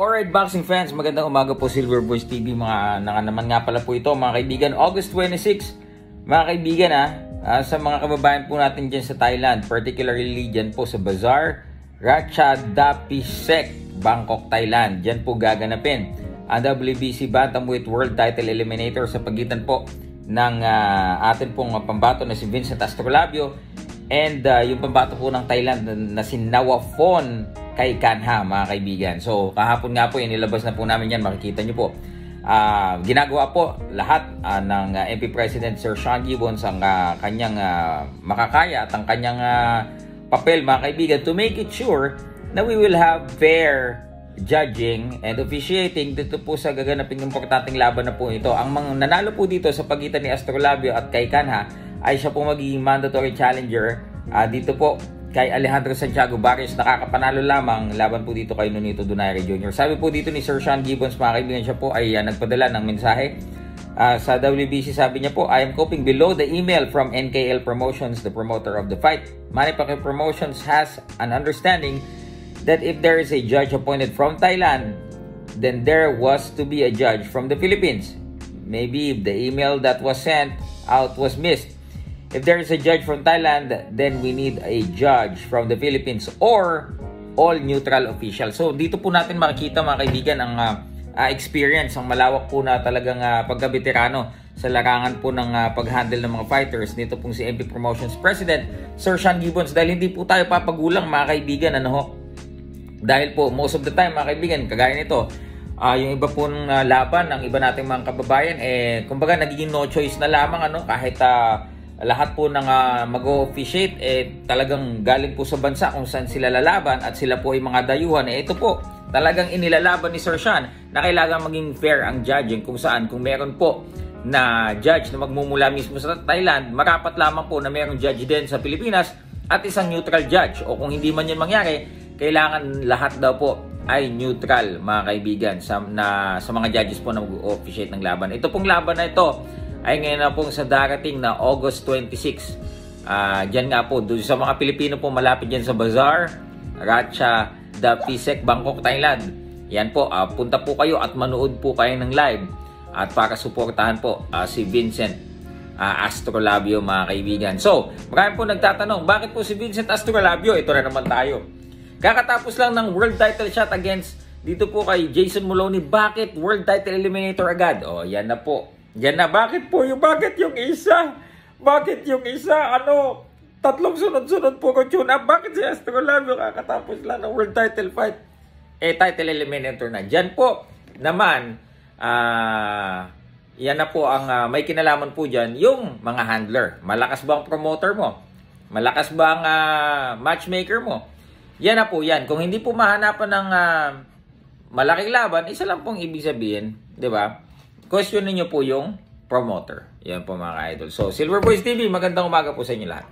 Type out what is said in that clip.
Alright, boxing fans, magandang umaga po, Silver Boys TV. Mga naman nga pala po ito, mga kaibigan. August 26, mga kaibigan sa mga kababayan po natin dyan sa Thailand, particularly dyan po sa Bazaar, Ratchadapisek, Bangkok, Thailand. Dyan po gaganapin ang WBC Bantamweight World Title Eliminator sa pagitan po ng atin pong pambato na si Vincent Astrolabio and yung pambato po ng Thailand na si Nawafon kay Kanha, mga kaibigan. So kahapon nga po inilabas na po namin yan, makikita nyo po. Ginagawa po lahat ng MP President Sir Sean Gibbons ang kanyang makakaya at ang kanyang papel, mga kaibigan, to make it sure na we will have fair judging and officiating dito po sa gaganaping importanteng laban na po ito. Ang mga nanalo po dito sa pagitan ni Astrolabio at kay Kanha ay siya po magiging mandatory challenger dito po kay Alejandro Santiago Barrios. Nakakapanalo lamang laban po dito kay Nonito Donaire Jr. Sabi po dito ni Sir Sean Gibbons, mga kaibigan, siya po ay nagpadala ng mensahe sa WBC. Sabi niya po, I am copying below the email from NKL Promotions, the promoter of the fight. Manny Pacquiao Promotions has an understanding that if there is a judge appointed from Thailand, then there was to be a judge from the Philippines. Maybe if the email that was sent out was missed. If there is a judge from Thailand, then we need a judge from the Philippines or all neutral officials. So dito po natin makikita, mga kaibigan, ang experience, ang malawak po na talagang pagka-veterano sa larangan po ng pag-handle ng mga fighters. Dito pong si MP Promotions President Sir Sean Gibbons, dahil hindi po tayo papagulang, mga kaibigan, dahil po most of the time, mga kaibigan, kagaya nito, yung iba po ng laban ng iba nating mga kababayan, kumbaga nagiging no choice na lamang, kahit lahat po ng mag-o-officiate talagang galing po sa bansa kung saan sila lalaban at sila po ay mga dayuhan. Ito po talagang inilalaban ni Sir Sean na kailangan maging fair ang judging, kung saan kung meron po na judge na magmumula mismo sa Thailand, marapat lamang po na merong judge din sa Pilipinas at isang neutral judge, o kung hindi man yun mangyari, kailangan lahat daw po ay neutral, mga kaibigan, sa mga judges po na mag-officiate ng laban. Ito pong laban na ito ay ngayon na pong sa darating na August 26. Diyan nga po, doon sa mga Pilipino po malapit dyan sa Bazaar, Ratchadapisek, Bangkok, Thailand. Yan po, punta po kayo at manood po kayo ng live at para suportahan po si Vincent Astrolabio, mga kaibigan. So, marami po nagtatanong, bakit po si Vincent Astrolabio? Ito na naman tayo. Kakatapos lang ng world title shot against dito po kay Jason Moloney. Bakit world title eliminator agad? Yan na po. Yan na, bakit yung isa? Bakit yung isa? Tatlong sunod-sunod po ko tune up. Bakit si Astrolabio kakatapos lang ng world title fight? Title eliminator na. Diyan po naman, yan na po ang may kinalaman po dyan, yung mga handler. Malakas ba ang promoter mo? Malakas ba ang matchmaker mo? Yan na po yan. Kung hindi po mahanapan ng malaking laban, isa lang pong ibig sabihin, di ba? Question niyo po yung promoter. Yan po, mga idol. So, Silver Boys TV, magandang umaga po sa inyo lahat.